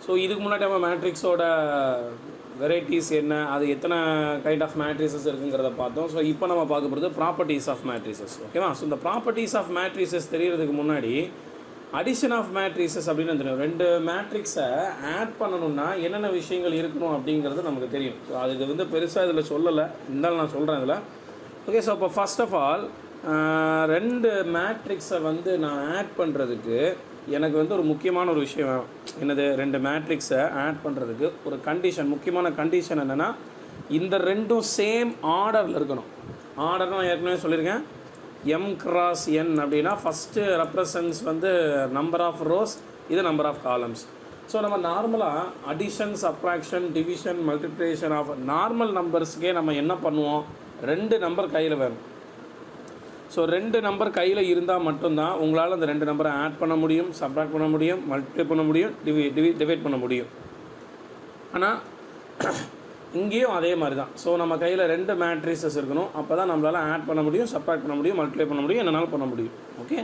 So இதுக்கு முன்னாடி நம்ம மேட்ரிக்ஸோட வெரைட்டிஸ் என்ன, அது எத்தனை கைண்ட் ஆஃப் மேட்ரிசஸ் இருக்குங்கிறத பார்த்தோம். ஸோ இப்போ நம்ம பார்க்க போகிறது ப்ராப்பர்ட்டிஸ் ஆஃப் மேட்ரிசஸ். ஓகேவா? ஸோ இந்த ப்ராப்பர்ட்டிஸ் ஆஃப் மேட்ரிசஸ் தெரியறதுக்கு முன்னாடி அடிஷன் ஆஃப் மேட்ரிசஸ் அப்படின்னு தெரியும். ரெண்டு மேட்ரிக்ஸை ஆட் பண்ணணும்னா என்னென்ன விஷயங்கள் இருக்கணும் அப்படிங்கிறது நமக்கு தெரியும். ஸோ அது இது வந்து பெருசாக இதில் சொல்லலை, இருந்தாலும் நான் சொல்கிறேன் இதில். ஓகே, ஸோ இப்போ ஃபர்ஸ்ட் ஆஃப் ஆல் ரெண்டு மேட்ரிக்ஸை வந்து நான் ஆட் பண்ணுறதுக்கு எனக்கு வந்து ஒரு முக்கியமான ஒரு விஷயம் வேணும். என்னது? ரெண்டு மேட்ரிக்ஸை ஆட் பண்ணுறதுக்கு ஒரு கண்டிஷன், முக்கியமான கண்டிஷன் என்னென்னா இந்த ரெண்டும் சேம் ஆர்டரில் இருக்கணும். ஆர்டர் நான் ஏற்கனவே சொல்லியிருக்கேன். m cross n அப்படின்னா ஃபஸ்ட்டு ரெப்ரசன்ஸ் வந்து நம்பர் ஆஃப் ரோஸ், இது நம்பர் ஆஃப் காலம்ஸ். ஸோ நம்ம நார்மலாக addition, subtraction, division, multiplication of normal நம்பர்ஸுக்கே நம்ம என்ன பண்ணுவோம்? ரெண்டு நம்பர் கையில் வேணும். ஸோ ரெண்டு நம்பர் கையில் இருந்தால் மட்டும்தான் உங்களால் அந்த ரெண்டு நம்பரை ஆட் பண்ண முடியும், சப்ராக்ட் பண்ண முடியும், மல்டிப்ளை பண்ண முடியும், டிவைட் பண்ண முடியும். ஆனால் இங்கேயும் அதே மாதிரி தான். ஸோ நம்ம கையில் ரெண்டு மேட்ரிசஸ் இருக்கணும். அப்போ தான் நம்மளால் ஆட் பண்ண முடியும், சப்ராக்ட் பண்ண முடியும், மல்டிப்ளை பண்ண முடியும், என்னென்னாலும் பண்ண முடியும். ஓகே,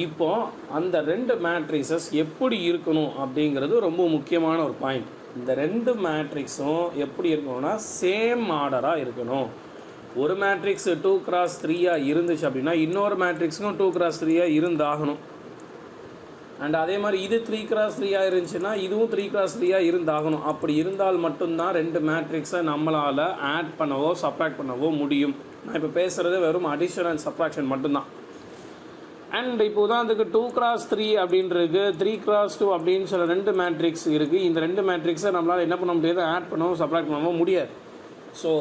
இப்போது அந்த ரெண்டு மேட்ரிசஸ் எப்படி இருக்கணும் அப்படிங்கிறது ரொம்ப முக்கியமான ஒரு பாயிண்ட். இந்த ரெண்டு மேட்ரிக்ஸும் எப்படி இருக்கணும்னா சேம் ஆர்டராக இருக்கணும். ஒரு மேட்ரிக்ஸ் 2x3 இருந்துச்சு அப்படின்னா இன்னொரு மேட்ரிக்ஸுக்கும் 2x3 இருந்தாகணும். அண்ட் அதே மாதிரி இது 3x3 இருந்துச்சுன்னா இதுவும் 3x3 இருந்தாகணும். அப்படி இருந்தால் மட்டும்தான் ரெண்டு மேட்ரிக்ஸை நம்மளால் ஆட் பண்ணவோ சப்ராக்ட் பண்ணவோ முடியும். நான் இப்போ பேசுகிறது வெறும் அடிஷன் அண்ட் சப்ராக்ஷன் மட்டும்தான். அண்ட் இப்போ உதாரணத்துக்கு 2x3 அப்படின்றது 3x2 அப்படின்னு சொல்ல ரெண்டு மேட்ரிக்ஸ் இருக்குது. இந்த ரெண்டு மேட்ரிக்ஸை நம்மளால் என்ன பண்ண முடியாது? ஆட் பண்ணவும் சப்ராக்ட் பண்ணவும் முடியாது. ஸோ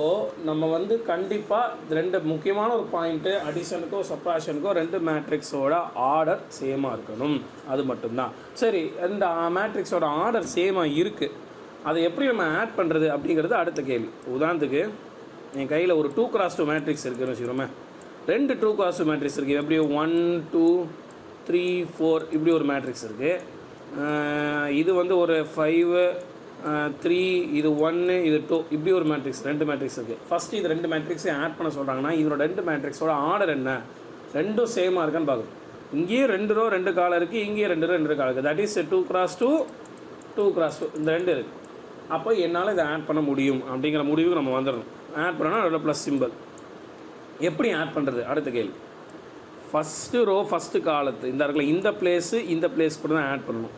நம்ம வந்து கண்டிப்பாக ரெண்டு முக்கியமான ஒரு பாயிண்ட்டு, அடிஷனுக்கோ சப்ராக்ஷனுக்கோ ரெண்டு மேட்ரிக்ஸோட ஆர்டர் சேமாக இருக்கணும். அது மட்டும்தான். சரி, இந்த மேட்ரிக்ஸோட ஆர்டர் சேமாக இருக்குது, அதை எப்படி நம்ம ஆட் பண்ணுறது அப்படிங்கிறது அடுத்த கேள்வி. உதாரணத்துக்கு என் கையில் ஒரு 2x2 மேட்ரிக்ஸ் இருக்குதுன்னு வச்சுக்கிறோமே. ரெண்டு 2x2 மேட்ரிக்ஸ் இருக்குது. எப்படி 1 2 3 4 இப்படி ஒரு மேட்ரிக்ஸ் இருக்குது. இது வந்து ஒரு 5 3, இது 1, இது 2 இப்படி ஒரு மேட்ரிக்ஸ், ரெண்டு மேட்ரிக்ஸ் இருக்குது. ஃபஸ்ட்டு இது ரெண்டு மேட்ரிக்ஸை ஆட் பண்ண சொல்கிறாங்கன்னா இதோட ரெண்டு மேட்ரிக்ஸோட ஆர்டர் என்ன, ரெண்டும் சேமாக இருக்கான்னு பார்க்கணும். இங்கேயும் 2 ரோ 2 காலம் இருக்குது, இங்கேயும் 2 ரோ 2 காலம் இருக்குது. தட் இஸ் 2x2 2x2 இந்த ரெண்டு இருக்குது. அப்போ என்னால் இதை ஆட் பண்ண முடியும் அப்படிங்கிற முடிவுக்கு நம்ம வந்துடணும். ஆட் பண்ணோன்னா அதோட ப்ளஸ் சிம்பிள். எப்படி ஆட் பண்ணுறது அடுத்த கேள்வி. ஃபஸ்ட்டு ரோ ஃபஸ்ட்டு காலத்து இந்த இடத்துல இந்த பிளேஸ் கூட தான் ஆட் பண்ணணும்.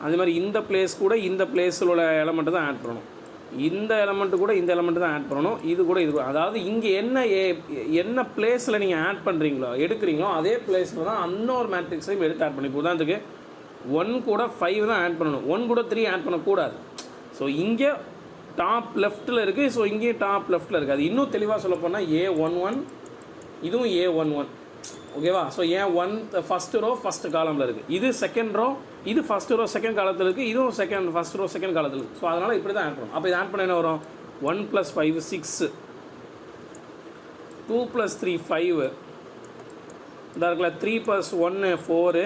அதே மாதிரி இந்த பிளேஸ் கூட இந்த பிளேஸில் எலமெண்ட்டு தான் ஆட் பண்ணணும். இந்த எலமெண்ட்டு கூட இந்த எலமெண்ட்டு தான் ஆட் பண்ணணும். இது கூட அதாவது இங்கே என்ன பிளேஸில் நீங்கள் ஆட் பண்ணுறீங்களோ எடுக்கிறீங்களோ அதே பிளேஸில் தான் இன்னொரு மேட்ரிக்ஸையும் எடுத்து ஆட் பண்ணி. இப்போ உதாரணத்துக்கு 1 கூட 5 தான் ஆட் பண்ணணும், 1 கூட 3 ஆட் பண்ணக்கூடாது. ஸோ இங்கே டாப் லெஃப்ட்டில் இருக்குது, ஸோ இங்கேயும் டாப் லெஃப்ட்டில் இருக்குது. அது இன்னும் தெளிவாக சொல்ல போனால் A11 இதுவும் A11. ஓகேவா? ஸோ ஏன் 1 ஃபஸ்ட்டு ரோ ஃபஸ்ட்டு காலமில் இருக்குது, இது செகண்ட் ரோ, இது ஃபஸ்ட்டு ரோ செகண்ட் காலத்தில் இருக்குது, இதுவும் ஃபஸ்ட் ரோ செகண்ட் காலத்தில் இருக்குது. ஸோ அதனால் இப்படி தான் ஆட் பண்ணணும். அப்போ இது ஆட் பண்ண என்ன வரும்? 1 + 5 6, 2 + 3 5, இந்த இருக்குல்ல 3 + 1 4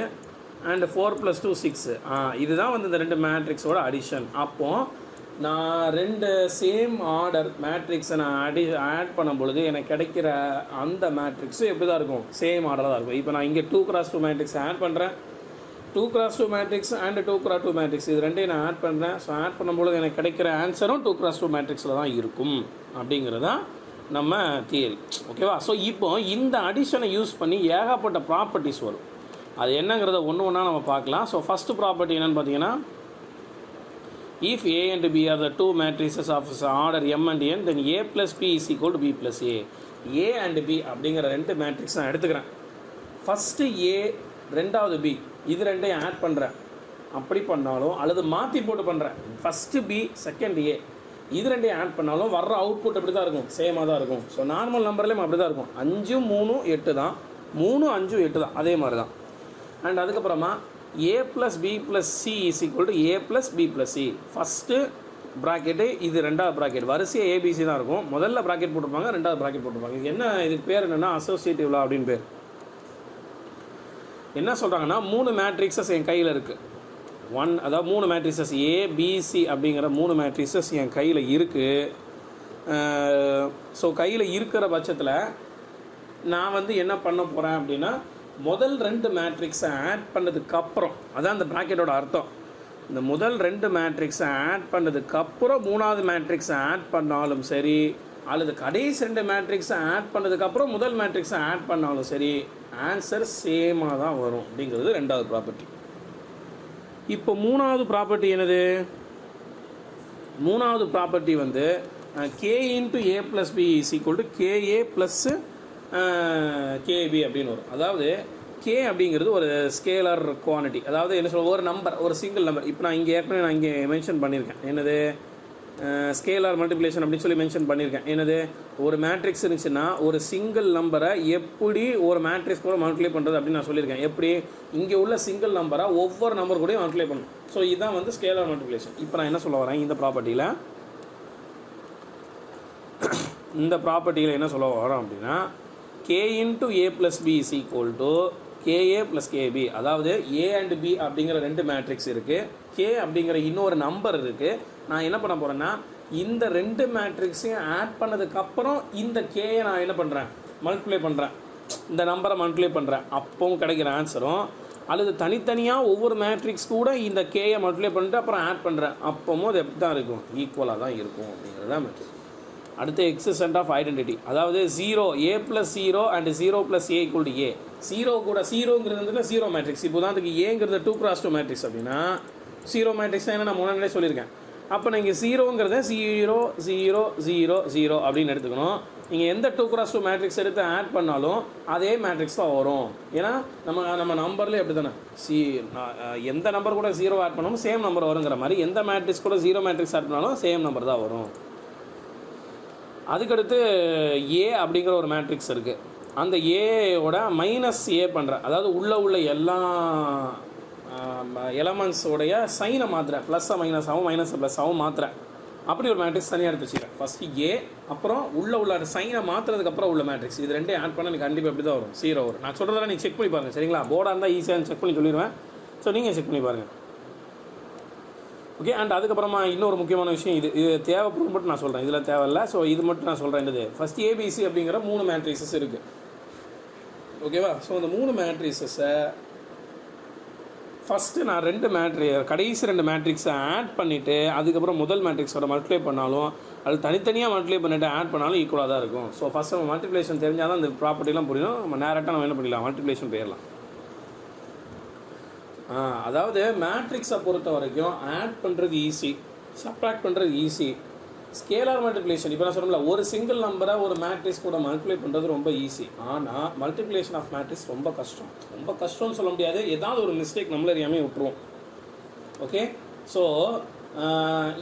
அண்ட் 4 + 2 6. இதுதான் வந்து இந்த ரெண்டு மேட்ரிக்ஸோட அடிஷன். அப்போது நான் ரெண்டு சேம் ஆர்டர் மேட்ரிக்ஸை நான் ஆட் பண்ணும் பொழுது எனக்கு கிடைக்கிற அந்த மேட்ரிக்ஸும் எப்படி தான் இருக்கும்? சேம் ஆர்டராக தான் இருக்கும். இப்போ நான் இங்கே 2x2 மேட்ரிக்ஸ் ஆட் பண்ணுறேன், 2x2 matrix and 2x2 matrix இது ரெண்டையும் நான் ஆட் பண்ணுறேன். ஸோ ஆட் பண்ணும்பொழுது எனக்கு கிடைக்கிற ஆன்சரும் 2x2 மேட்ரிக்ஸில் தான் இருக்கும் அப்படிங்கிறது தான் நம்ம தியரி. ஓகேவா? ஸோ இப்போ இந்த அடிஷனை யூஸ் பண்ணி ஏகப்பட்ட ப்ராப்பர்ட்டிஸ் வரும். அது என்னங்கிறத ஒன்று ஒன்றா நம்ம பார்க்கலாம். ஸோ ஃபஸ்ட்டு ப்ராப்பர்ட்டி என்னென்னு பார்த்தீங்கன்னா, if A and B are the two matrices of order m and n, then A plus B is equal to B plus A. A and B அப்படிங்கிற ரெண்டு மேட்ரிக்ஸ் நான் எடுத்துக்கிறேன். ஃபஸ்ட்டு A, ரெண்டாவது B, இது ரெண்டையும் add பண்ணுறேன். அப்படி பண்ணாலும் அல்லது மாற்றி போட்டு பண்ணுறேன். ஃபஸ்ட்டு B செகண்ட் A இது ரெண்டையும் ஆட் பண்ணாலும் வர்ற அவுட்புட் எப்படி தான் இருக்கும்? சேமாக தான் இருக்கும். ஸோ நார்மல் நம்பர்லேயும் அப்படி தான் இருக்கும். 5 3 8 தான், 3 5 8 தான், அதே மாதிரி தான். அண்ட் அதுக்கப்புறமா A plus B plus C is equal to A plus B plus C. First bracket, இது ரெண்டாவது ப்ராக்கெட். வரிசையாக ABC தான் இருக்கும். முதல்ல ப்ராக்கெட் போட்டிருப்பாங்க, ரெண்டாவது ப்ராக்கெட் போட்டிருப்பாங்க. இது என்ன, இதுக்கு பேர் என்னென்னா அசோசியேட்டிவ் லா அப்படின்னு பேர். என்ன சொல்கிறாங்கன்னா 3 மேட்ரிக்ஸஸ் என் கையில் இருக்குது. அதாவது 3 மேட்ரிக்ஸஸ் ABC அப்படிங்கிற 3 மேட்ரிக்ஸஸ் என் கையில் இருக்குது. ஸோ கையில் இருக்கிற பட்சத்தில் நான் வந்து என்ன பண்ண போகிறேன் அப்படின்னா, முதல் 2 மேட்ரிக்ஸை ஆட் பண்ணதுக்கப்புறம், அதான் அந்த ப்ராக்கெட்டோட அர்த்தம். இந்த முதல் 2 மேட்ரிக்ஸை ஆட் பண்ணதுக்கப்புறம் 3வது மேட்ரிக்ஸை ஆட் பண்ணாலும் சரி, அல்லது கடைசி 2 மேட்ரிக்ஸை ஆட் பண்ணதுக்கப்புறம் முதல் மேட்ரிக்ஸை ஆட் பண்ணாலும் சரி, ஆன்சர் சேமாக தான் வரும் அப்படிங்கிறது 2வது ப்ராப்பர்ட்டி. இப்போ 3வது ப்ராப்பர்ட்டி என்னது? 3வது ப்ராப்பர்ட்டி வந்து k into a plus b is equal to KA plus KB அப்படின்னு வரும். அதாவது k அப்படிங்கிறது ஒரு ஸ்கேலர் குவான்டிட்டி. அதாவது என்ன சொல்ல, ஒரு நம்பர், ஒரு சிங்கிள் நம்பர். இப்போ நான் இங்கே மென்ஷன் பண்ணியிருக்கேன். என்னது? ஸ்கேலார் மல்டிப்ளிகேஷன் அப்படின்னு சொல்லி மென்ஷன் பண்ணியிருக்கேன். என்னது? ஒரு மேட்ரிக்ஸ் இருந்துச்சுன்னா ஒரு சிங்கிள் நம்பரை எப்படி ஒரு மேட்ரிக்ஸ் கூட மல்டிப்ளை பண்ணுறது அப்படின்னு நான் சொல்லியிருக்கேன். எப்படி? இங்கே உள்ள சிங்கிள் நம்பரை ஒவ்வொரு நம்பர் கூடயும் மல்டிப்ளை பண்ணணும். ஸோ இதுதான் வந்து ஸ்கேலார் மல்டிப்ளிகேஷன். இப்போ நான் என்ன சொல்ல வரேன், இந்த ப்ராப்பர்ட்டியில் என்ன சொல்ல வரோம் அப்படின்னா, k into a plus b is equal to KA plus KB. அதாவது A அண்ட் B அப்படிங்கிற 2 மேட்ரிக்ஸ் இருக்குது, K அப்படிங்கிற இன்னொரு நம்பர் இருக்குது. நான் என்ன பண்ண போகிறேன்னா, இந்த 2 மேட்ரிக்ஸையும் ஆட் பண்ணதுக்கப்புறம் இந்த Kயை நான் என்ன பண்ணுறேன், மல்டிப்ளை பண்ணுறேன், இந்த நம்பரை மல்டிப்ளை பண்ணுறேன். அப்பவும் கிடைக்கிற ஆன்சரும், அல்லது தனித்தனியாக ஒவ்வொரு மேட்ரிக்ஸ் கூட இந்த Kயை மல்டிப்ளை பண்ணிட்டு அப்புறம் ஆட் பண்ணுறேன், அப்பவும் அது எப்படி தான் இருக்கும், ஈக்குவலாக தான் இருக்கும் அப்படிங்கிறது தான் மேட்ரிக்ஸ். அடுத்து எக்ஸிஸ்டன்ட் ஆஃப் ஐடென்டிட்டி. அதாவது 0 a plus 0 and 0 plus a equal to a. 0 கூட 0ங்கிறது வந்து 0 மேட்ரிக்ஸ். இப்போ தான் அதுக்கு ஏங்கிறது 2x2 மேட்ரிக்ஸ் அப்படின்னா 0 மேட்ரிக்ஸ் தான் நான் முன்னாடியே சொல்லியிருக்கேன். அப்போ நீங்கள் 0ங்கிறத 0 0 0 0 அப்படின்னு எடுத்துக்கணும். நீங்கள் எந்த 2x2 மேட்ரிக்ஸ் எடுத்து ஆட் பண்ணாலும் அதே மேட்ரிக்ஸ் தான் வரும். ஏன்னா நம்ம நம்பர்லேயே எப்படி தானே, எந்த நம்பர் கூட 0 ஆட் பண்ணாலும் சேம் நம்பர் வருங்கிற மாதிரி எந்த மேட்ரிக்ஸ் கூட 0 மேட்ரிக்ஸ் ஆட் பண்ணாலும் சேம் நம்பர் தான் வரும். அதுக்கடுத்து A அப்படிங்கிற ஒரு மேட்ரிக்ஸ் இருக்குது. அந்த ஏயோட மைனஸ் A பண்ணுறேன். அதாவது உள்ள எல்லா எலமெண்ட்ஸோடைய சைனை மாற்றுறேன். ப்ளஸ்ஸை மைனஸாகவும் மைனஸை ப்ளஸ்ஸாகவும் மாற்றுறேன். அப்படி ஒரு மேட்ரிக்ஸ் தனியாக எடுத்து வச்சுக்கிறேன். ஃபஸ்ட்டு A, அப்புறம் உள்ள சைனை மாற்றுறதுக்கப்புறம் உள்ள மேட்ரிக்ஸ். இது ரெண்டையும் ஆட் பண்ணால் எனக்கு கண்டிப்பாக எப்படி தான் வரும், 0 வரும். நான் சொல்கிறதெல்லாம் நீங்கள் செக் பண்ணி பாருங்கள், சரிங்களா? போர்டாக இருந்தால் ஈஸியாக செக் பண்ணி சொல்லிடுவேன். ஸோ நீங்கள் செக் பண்ணி பாருங்கள். ஓகே. அண்ட் அதுக்கப்புறமா இன்னொரு முக்கியமான விஷயம், இது தேவைப்படும் மட்டும் நான் சொல்கிறேன், இதில் தேவையில்லை. ஸோ இது மட்டும் நான் சொல்கிறேன். என்னது? ஃபஸ்ட் ABC அப்படிங்கிற 3 மேட்ரிக்ஸஸ் இருக்குது. ஓகேவா? ஸோ அந்த 3 மேட்ரிக்ஸஸை ஃபஸ்ட்டு நான் கடைசி 2 மேட்ரிக்ஸை ஆட் பண்ணிவிட்டு அதுக்கப்புறம் முதல் மேட்ரிக்ஸோட மல்டிப்ளை பண்ணாலும் அது தனித்தனியாக மல்டிப்ளை பண்ணிவிட்டு ஆட் பண்ணாலும் ஈக்குவலாக தான் இருக்கும். ஸோ ஃபஸ்ட் நம்ம மல்டிப்ளேஷன் தெரிஞ்சால் தான் இந்த ப்ராப்பர்ட்டிலாம் புரியும். நம்ம நேரட்டாக நம்ம என்ன பண்ணிடலாம், மல்டிப்ளேஷன் போயிடலாம். அதாவது மேட்ரிக்ஸை பொறுத்த வரைக்கும் ஆட் பண்ணுறது ஈஸி, சப்ட்ராக்ட் பண்ணுறது ஈஸி. ஸ்கேலார் மல்டிப்ளிகேஷன் இப்போ நான் சொல்லல, ஒரு சிங்கிள் நம்பரை ஒரு மேட்ரிக்ஸ் கூட மல்டிப்ளை பண்ணுறது ரொம்ப ஈஸி. ஆனால் மல்டிப்ளிகேஷன் ஆஃப் மேட்ரிக்ஸ் ரொம்ப கஷ்டம். ரொம்ப கஷ்டம்னு சொல்ல முடியாது, ஏதாவது ஒரு மிஸ்டேக் நம்மள அறியாமல் விட்டுருவோம். ஓகே. ஸோ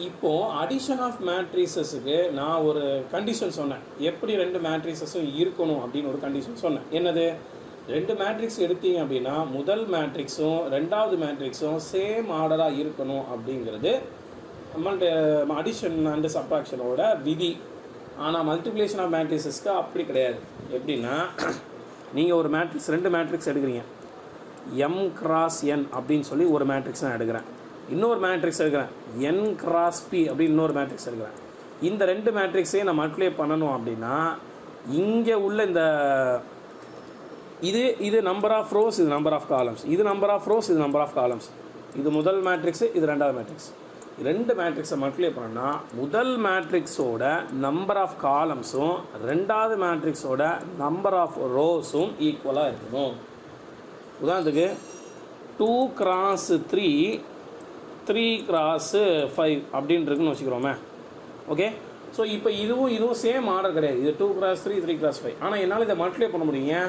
இப்போது அடிஷன் ஆஃப் மேட்ரிக்ஸஸுக்கு நான் ஒரு கண்டிஷன் சொன்னேன். எப்படி 2 மேட்ரிக்ஸஸும் இருக்கணும் அப்படின்னு ஒரு கண்டிஷன் சொன்னேன். என்னது? 2 மேட்ரிக்ஸ் எடுத்தீங்க அப்படின்னா முதல் மேட்ரிக்ஸும் 2வது மேட்ரிக்ஸும் சேம் ஆர்டராக இருக்கணும் அப்படிங்கிறது அடிஷன் அண்ட் சப்ட்ராக்ஷனோட விதி. ஆனால் மல்டிப்ளிகேஷன் ஆஃப் மேட்ரிக்ஸஸ்க்கு அப்படி கிடையாது. எப்படின்னா, நீங்கள் ஒரு மேட்ரிக்ஸ் 2 மேட்ரிக்ஸ் எடுக்கிறீங்க, M கிராஸ் N அப்படின்னு சொல்லி ஒரு மேட்ரிக்ஸ் நான் எடுக்கிறேன். இன்னொரு மேட்ரிக்ஸ் எடுக்கிறேன் N கிராஸ் P அப்படின்னு இன்னொரு மேட்ரிக்ஸ் எடுக்கிறேன். இந்த 2 மேட்ரிக்ஸையும் நான் மல்டிப்ளை பண்ணணும் அப்படின்னா இங்கே உள்ள இந்த இது நம்பர் ஆஃப் ரோஸ், இது நம்பர் ஆஃப் காலம்ஸ், இது நம்பர் ஆஃப் ரோஸ், இது நம்பர் ஆஃப் காலம்ஸ். இது முதல் மேட்ரிக்ஸு, இது 2வது மேட்ரிக்ஸ். 2 மேட்ரிக்ஸை மல்டிப்ளை பண்ணோன்னா முதல் மேட்ரிக்ஸோட நம்பர் ஆஃப் காலம்ஸும் 2வது மேட்ரிக்ஸோட நம்பர் ஆஃப் ரோஸும் ஈக்குவலாக இருக்கணும். உதாரணத்துக்கு 2 x 3 3 x 5 அப்படின்னு இருக்குன்னு வச்சுக்கிறோமே. ஓகே. ஸோ இப்போ இதுவும் சேம் ஆர்டர் கிடையாது. இது 2 x 3 3 x 5. ஆனால் என்னால் இதை மல்டிப்ளை பண்ண முடியுங்க.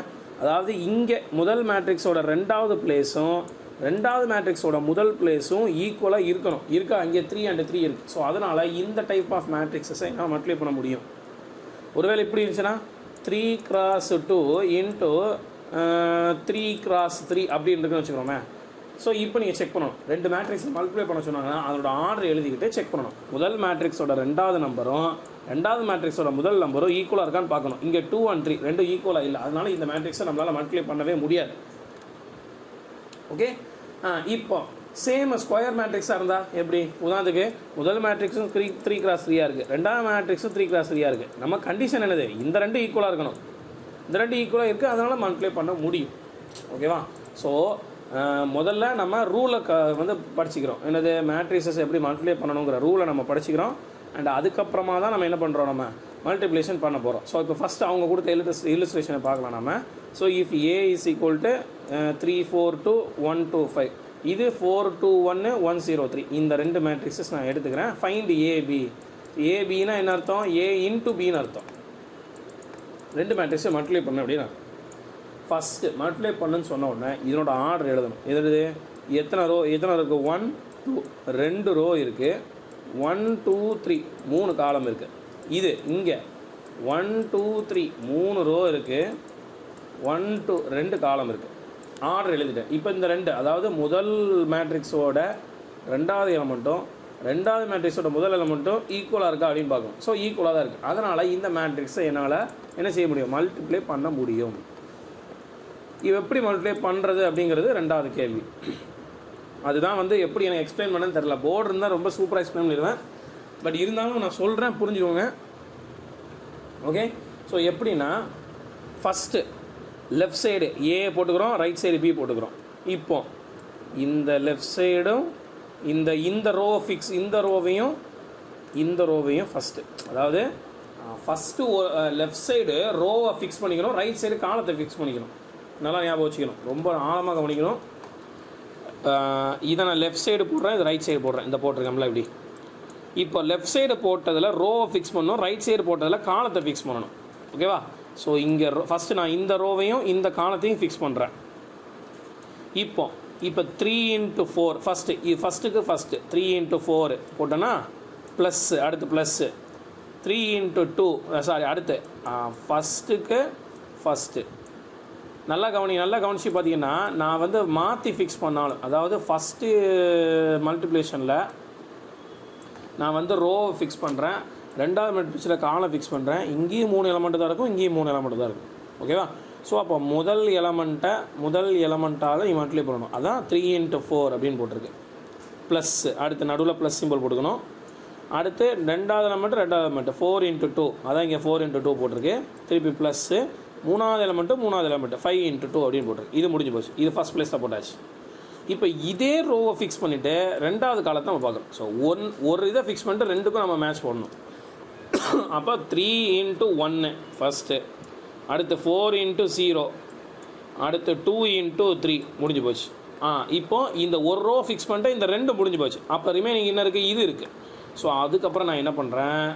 அதாவது இங்கே முதல் மேட்ரிக்ஸோட 2வது பிளேஸும் 2வது மேட்ரிக்ஸோட முதல் பிளேஸும் ஈக்குவலாக இருக்கணும். அங்கே 3 and 3 இருக்குது. ஸோ அதனால் இந்த டைப் ஆஃப் மேட்ரிக்ஸஸை நான் மல்டிப்ளை பண்ண முடியும். ஒருவேளை இப்படி இருந்துச்சுன்னா 3 x 2 இன்ட்டு 3 x 3 அப்படின்னு இருக்குன்னு வச்சுக்கிறோமே. ஸோ இப்போ நீங்கள் செக் பண்ணணும், 2 மேட்ரிக்ஸ் மல்டிப்ளை பண்ண சொன்னாங்கன்னா அதோட ஆர்டர் எழுதிக்கிட்டு செக் பண்ணணும். முதல் மேட்ரிக்ஸோட 2வது நம்பரும் 2வது மேட்ரிக்ஸோட முதல் நம்பரும் ஈக்குவலாக இருக்கான்னு பார்க்கணும். இங்கே 2 and 3 ரெண்டும் ஈக்குவலாக இல்லை, அதனால இந்த மேட்ரிக்ஸை நம்மளால் மல்டிப்ளை பண்ணவே முடியாது. ஓகே. இப்போ சேம் ஸ்கொயர் மேட்ரிக்ஸாக இருந்தால் எப்படி? உதாரணத்துக்கு முதல் மேட்ரிக்ஸும் 3 x 3 இருக்குது, 2வது மேட்ரிக்ஸும் 3 x 3 இருக்குது. நம்ம கண்டிஷன் என்னது? இந்த 2 ஈக்குவலாக இருக்கணும். இந்த 2 ஈக்குவலாக இருக்குது, அதனால் மல்டிப்ளை பண்ண முடியும். ஓகேவா? ஸோ முதல்ல நம்ம ரூலை வந்து படிச்சுக்கிறோம். என்னது மேட்ரிசஸ் எப்படி மல்டிப்ளை பண்ணணுங்கிற ரூலை நம்ம படிச்சுக்கிறோம். அண்ட் அதுக்கப்புறமா தான் நம்ம என்ன பண்ணுறோம், நம்ம மல்டிப்ளிகேஷன் பண்ண போகிறோம். ஸோ இப்போ ஃபஸ்ட்டு அவங்க கொடுத்த இல்லுஸ்ட்ரேஷனை பார்க்கலாம் நம்ம. So if A is equal to 3 4 2 1 2 5, இது 4 2 1 1 0 3, இந்த ரெண்டு மேட்ரிக்ஸஸ் நான் எடுத்துக்கிறேன். Find AB. ஏபின்னா என்ன அர்த்தம், ஏ இன்ட்டு பின்னு அர்த்தம். ரெண்டு மேட்ரிக்ஸை மல்டிப்ளை பண்ண அப்படின்னு ஃபஸ்ட்டு மல்டிப்ளை பண்ணுன்னு சொன்ன உடனே இதனோட ஆர்டர் எழுதணும். எது எத்தனை இருக்குது, 1 2, 2 ரோ இருக்குது, 1 2 3 3 காலம் இருக்குது. இது இங்கே 1 2 3 3 ரோ இருக்குது, 1 2 2 காலம் இருக்குது. ஆர்டர் எழுதிட்டேன். இப்போ இந்த ரெண்டு, அதாவது முதல் மேட்ரிக்ஸோட ரெண்டாவது எலமெண்ட்டும் ரெண்டாவது மேட்ரிக்ஸோட முதல் எலமெண்ட்டும் ஈக்குவலாக இருக்கா அப்படின்னு பார்க்கணும். ஸோ ஈக்குவலாக தான் இருக்குது. அதனால் இந்த மேட்ரிக்ஸை என்னால் என்ன செய்ய முடியும், மல்டிப்ளை பண்ண முடியும். இது எப்படி மல்டிப்ளை பண்ணுறது அப்படிங்கிறது ரெண்டாவது கேள்வி. அதுதான் வந்து எப்படி எனக்கு எக்ஸ்பிளைன் பண்ணன்னு தெரில. போர்டு இருந்தால் ரொம்ப சூப்பராக எக்ஸ்பிளைன் பண்ணிடுவேன். பட் இருந்தாலும் நான் சொல்கிறேன், புரிஞ்சுக்கோங்க. ஓகே. ஸோ எப்படின்னா ஃபஸ்ட்டு லெஃப்ட் சைடு ஏ போட்டுக்கிறோம், ரைட் சைடு பி போட்டுக்கிறோம். இப்போ இந்த லெஃப்ட் சைடும் இந்த ரோ ஃபிக்ஸ், இந்த ரோவையும் ஃபஸ்ட்டு, அதாவது ஃபஸ்ட்டு லெஃப்ட் சைடு ரோவை ஃபிக்ஸ் பண்ணிக்கணும், ரைட் சைடு காலத்தை ஃபிக்ஸ் பண்ணிக்கணும். நல்லா ஞாபகம் வச்சுக்கணும், ரொம்ப ஆழமாக கவனிக்கணும். இதை நான் லெஃப்ட் சைடு போடுறேன், இது ரைட் சைடு போடுறேன். இந்த போட்டிருக்கேன்ல இப்படி. இப்போ லெஃப்ட் சைடு போட்டதில் ரோவை ஃபிக்ஸ் பண்ணணும், ரைட் சைடு போட்டதில் காலத்தை ஃபிக்ஸ் பண்ணணும். ஓகேவா? ஸோ இங்கே ஃபஸ்ட்டு நான் இந்த ரோவையும் இந்த காலத்தையும் ஃபிக்ஸ் பண்ணுறேன். இப்போ 3 × 4 ஃபஸ்ட்டுக்கு 3 × 4 போட்டோன்னா ப்ளஸ்ஸு, அடுத்து ப்ளஸ்ஸு 3 × 2 அடுத்து ஃபஸ்ட்டுக்கு ஃபஸ்ட்டு. நல்லா கவனிச்சு பார்த்தீங்கன்னா நான் வந்து மாற்றி ஃபிக்ஸ் பண்ணாலும், அதாவது ஃபஸ்ட்டு மல்டிப்ளிகேஷனில் நான் வந்து ரோவை ஃபிக்ஸ் பண்ணுறேன், ரெண்டாவது மல்டிப்ளிகேஷனில் காலம் ஃபிக்ஸ் பண்ணுறேன். இங்கேயும் 3 எலமெண்ட்டு தான் இருக்கும், இங்கேயும் 3 எலமெண்ட்டு தான் இருக்கும். ஓகேவா? ஸோ அப்போ முதல் எலமெண்ட்டால் மல்டிப்ளை பண்ணணும். அதான் 3 × 4 அப்படின்னு போட்டிருக்கு. ப்ளஸ்ஸு, அடுத்து நடுவில் ப்ளஸ் சிம்பிள் போட்டுக்கணும். அடுத்து ரெண்டாவது எலமெண்ட்டு 4 × 2, அதான் இங்கே 4 × 2 போட்டிருக்கு. திருப்பி ப்ளஸ்ஸு, மூணாவது எலமெண்ட்டு 5 × 2 அப்படின்னு போட்டிருக்கு. இது முடிஞ்சு போச்சு. இது ஃபஸ்ட் ப்ளேஸில் போட்டாச்சு. இப்போ இதே ரோவை ஃபிக்ஸ் பண்ணிவிட்டு ரெண்டாவது காலத்தை நம்ம பார்க்குறோம். ஸோ ஒரு இதை ஃபிக்ஸ் பண்ணிட்டு ரெண்டுக்கும் நம்ம மேட்ச் போடணும். அப்போ 3 × 1 ஃபஸ்ட்டு, அடுத்து 4 × 0, அடுத்து 2 × 3 முடிஞ்சு போச்சு. இப்போ இந்த ஒரு ரோ ஃபிக்ஸ் பண்ணிட்டு இந்த ரெண்டு முடிஞ்சு போச்சு. அப்போ ரிமைனிங் என்ன இருக்குது, இது இருக்குது. ஸோ அதுக்கப்புறம் நான் என்ன பண்ணுறேன்,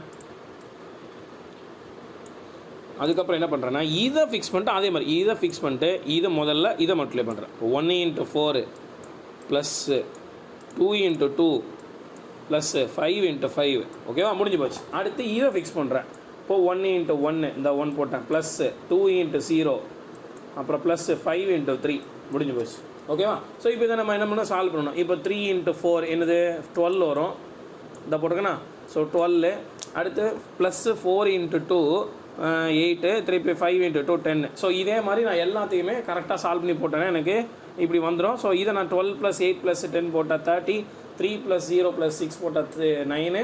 இதை ஃபிக்ஸ் பண்ணிட்டு அதே மாதிரி இதை ஃபிக்ஸ் பண்ணிட்டு இதை மல்டிப்ளை பண்ணுறேன். இப்போ 1 × 4 ப்ளஸ்ஸு 2 × 2 ப்ளஸ்ஸு 5 × 5. ஓகேவா? முடிஞ்சு போச்சு. அடுத்து இதை ஃபிக்ஸ் பண்ணுறேன். இப்போது 1 × 1, இந்த 1 போட்டேன், ப்ளஸ்ஸு 2 × 0, அப்புறம் ப்ளஸ்ஸு 5 × 3 முடிஞ்சு போச்சு. ஓகேவா? ஸோ இப்போ இதை நம்ம என்ன பண்ணால் சால்வ் பண்ணணும். இப்போ 3 × 4 என்னது 12 வரும். இந்த போட்டிருக்கேண்ணா. ஸோ 12, அடுத்து ப்ளஸ்ஸு 4 × 2 8, திருப்பி 5 × 2 10. ஸோ இதே மாதிரி நான் எல்லாத்தையுமே கரெக்டாக சால்வ் பண்ணி போட்டேன்னா எனக்கு இப்படி வந்துடும். ஸோ இதை நான் 12 + 8 + 10 போட்டால் 30, 3 + 0 + 6 போட்டால் 9.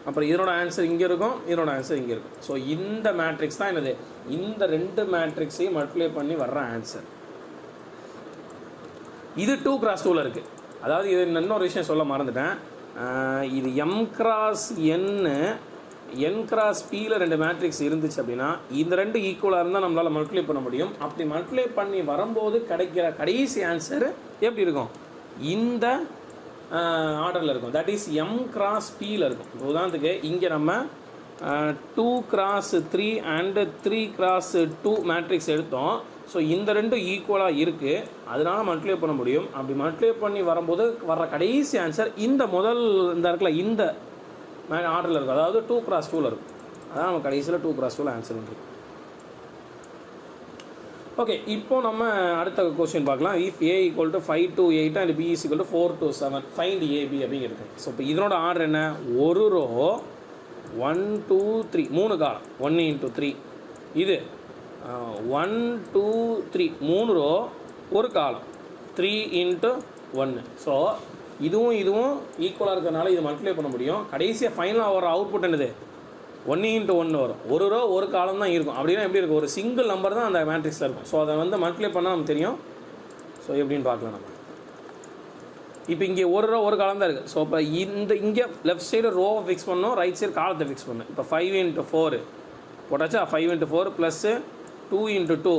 அப்புறம் இதனோட ஆன்சர் இங்கே இருக்கும், இதனோட ஆன்சர் இங்கே இருக்கும். ஸோ இந்த மேட்ரிக்ஸ் தான் என்னது, இந்த ரெண்டு மேட்ரிக்ஸையும் மல்டிப்ளை பண்ணி வர்ற ஆன்சர். இது 2 × 2ல் இருக்குது. அதாவது இது இன்னொரு விஷயம் சொல்ல மறந்துட்டேன். இது m × n × pயில் ரெண்டு மேட்ரிக்ஸ் இருந்துச்சு அப்படின்னா இந்த ரெண்டு ஈக்குவலாக இருந்தால் நம்மளால் மல்டிப்ளை பண்ண முடியும். அப்படி மல்டிப்ளை பண்ணி வரும்போது கிடைக்கிற கடைசி ஆன்சர் எப்படி இருக்கும், இந்த ஆர்டரில் இருக்கும். தட் இஸ் m × pயில் இருக்கும். இப்போ உதாரணத்துக்கு இங்கே நம்ம 2 × 3 அண்டு 3 × 2 மேட்ரிக்ஸ் எடுத்தோம். ஸோ இந்த ரெண்டும் ஈக்குவலாக இருக்குது, அதனால மல்டிப்ளை பண்ண முடியும். அப்படி மல்டிப்ளை பண்ணி வரும்போது வர்ற கடைசி ஆன்சர் இந்த இருக்குல்ல, இந்த ஆர்டரில் இருக்கும். அதாவது 2 × 2ல் இருக்கும். அதான் நம்ம கடைசியில் 2 × 2ல் ஆன்சர் இருக்குது. ஓகே, இப்போ நம்ம அடுத்த கொஸ்டின் பார்க்கலாம். If A = 5 to 8 and B = 4 to 7 find AB அப்படிங்கிறது. ஸோ இப்போ இதனோட ஆர்டர் என்ன, ஒரு ரோ 1 2 3 3 காலம் 1 × 3, இது 1 2 3 3 ரோ ஒரு காலம் 3 × 1. ஸோ இதுவும் ஈக்குவலாக இருக்கிறதுனால இது மல்டிப்ளை பண்ண முடியும். கடைசியாக ஃபைனலாக வர அவுட்புட் என்னது, 1 × 1 வரும். ஒரு ரோ ஒரு காலம் தான் இருக்கும். அப்படின்னா எப்படி இருக்கும், ஒரு சிங்கிள் நம்பர் தான் அந்த மேட்ரிக்ஸில் இருக்கும். ஸோ அதை வந்து மல்டிப்ளை பண்ணால் நமக்கு தெரியும். ஸோ ஸோ எப்படின்னு பார்க்கலாம் நம்ம. இப்போ இங்கே ஒரு ரோ ஒரு காலம் தான் இருக்குது. ஸோ இப்போ இங்கே லெஃப்ட் சைடு ரோவை ஃபிக்ஸ் பண்ணோம், ரைட் சைடு காலத்தை ஃபிக்ஸ் பண்ணோம். இப்போ 5 × 4 போட்டாச்சு. 5 × 4 ப்ளஸ்ஸு 2 × 2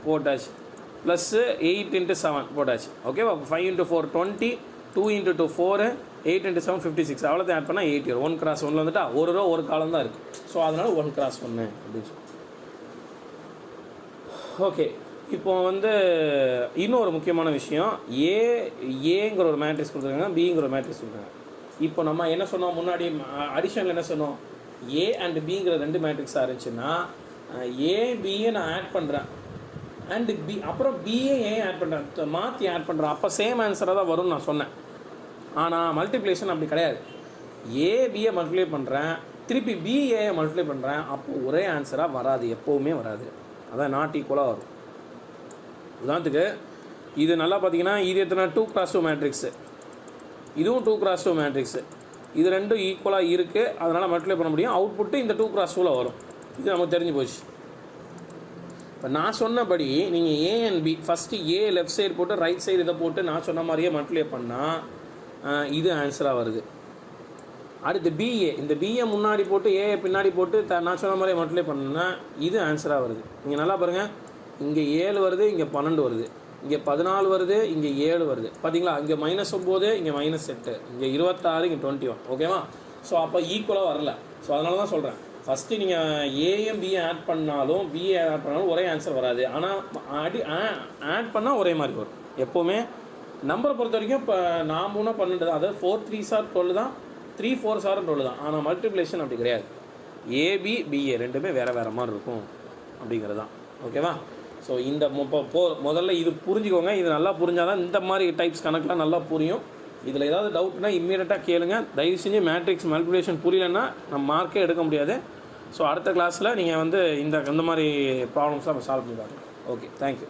போட்டாச்சு, ப்ளஸ்ஸு 8 × 7 போட்டாச்சு. ஓகேவா? 5 × 4 20, 2 × 2 4, 8 × 7 56. அவ்வளோதான் ஆட் பண்ணால் 8 வரும். 1 × 1 வந்துட்டா ஒரு ரோ ஒரு காலம் தான் இருக்குது. ஸோ அதனால் 1 × 1 அப்படின்னு சொல்லி. ஓகே, இப்போ வந்து இன்னொரு முக்கியமான விஷயம், ஏங்கிற ஒரு மேட்ரிக்ஸ் கொடுத்துருக்காங்க, பிங்கிற ஒரு மேட்ரிக்ஸ் கொடுக்குறாங்க. இப்போ நம்ம என்ன சொன்னோம் முன்னாடி அடிஷனில் என்ன சொன்னோம், ஏ அண்ட் பிங்கிற 2 மேட்ரிக்ஸாக இருந்துச்சுன்னா ஏபியை நான் ஆட் பண்ணுறேன் அண்டு பி, அப்புறம் பிஏ ஏன் ஆட் பண்ணுறேன், மாற்றி ஆட் பண்ணுறேன், அப்போ சேம் ஆன்சராக தான் வரும்னு நான் சொன்னேன். ஆனால் மல்டிப்ளிகேஷன் அப்படி கிடையாது. ஏபியை மல்டிப்ளை பண்ணுறேன், திருப்பி பிஏயை மல்டிப்ளை பண்ணுறேன், அப்போ ஒரே ஆன்சராக வராது, எப்போவுமே வராது. அதான் நாட் ஈக்குவலாக வரும். உதாரணத்துக்கு இது நல்லா பார்த்தீங்கன்னா இது எத்தனை 2 × 2 மேட்ரிக்ஸு, இதுவும் 2 × 2 மேட்ரிக்ஸு. இது ரெண்டும் ஈக்குவலாக இருக்குது, அதனால் மல்டிப்ளை பண்ண முடியும். அவுட்புட்டு இந்த 2 × 2 வரும். இது நமக்கு தெரிஞ்சு போச்சு. இப்போ நான் சொன்னபடி நீங்கள் A and B first A left side போட்டு ரைட் சைடு இதை போட்டு நான் சொன்ன மாதிரியே மல்டிப்ளை பண்ணால் இது ஆன்சராக வருது. அடுத்து பிஏ, இந்த பிஏ முன்னாடி போட்டு ஏ பின்னாடி போட்டு நான் சொன்ன மாதிரியே மல்டிப்ளை பண்ணா இது ஆன்சராக வருது. நீங்கள் நல்லா பாருங்கள், இங்கே 7 வருது, இங்கே 12 வருது, இங்கே 14 வருது, இங்கே 7 வருது. பார்த்தீங்களா? இங்கே -9, இங்கே -8, இங்கே 26, இங்கே 21. ஓகேவா? ஸோ அப்போ ஈக்குவலாக வரல. ஸோ அதனால தான் சொல்கிறேன், ஃபஸ்ட்டு நீங்கள் ஏஎம் பிஏ ஆட் பண்ணாலும் பிஏ ஆட் பண்ணாலும் ஒரே ஆன்சர் வராது. ஆனால் ஆட் பண்ணால் ஒரே மாதிரி வரும் எப்போவுமே. நம்பரை பொறுத்த வரைக்கும் இப்போ நான் 3 12 தான், அதாவது 4 3 சார் 12 தான், 3 4 சார் 12 தான். ஆனால் மல்டிப்ளிகேஷன் அப்படி கிடையாது. ஏபி பிஏ ரெண்டுமே வேறு வேறு மாதிரி இருக்கும் அப்படிங்கிறது தான். ஓகேவா? ஸோ இந்த முதல்ல இது புரிஞ்சுக்கோங்க. இது நல்லா புரிஞ்சால் தான் இந்த மாதிரி டைப்ஸ் கணக்கெலாம் நல்லா புரியும். இதில் ஏதாவது டவுட்னா இம்மீடியட்டாக கேளுங்க. தயவு செஞ்சு மேட்ரிக்ஸ் மல்டிப்ளிகேஷன் புரியலன்னா நம்ம மார்க்கே எடுக்க முடியாது. ஸோ அடுத்த கிளாஸில் நீங்கள் வந்து இந்த மாதிரி ப்ராப்ளம்ஸ்லாம் நம்ம சால்வ் பண்ணி பார்க்கலாம். Okay, thank you.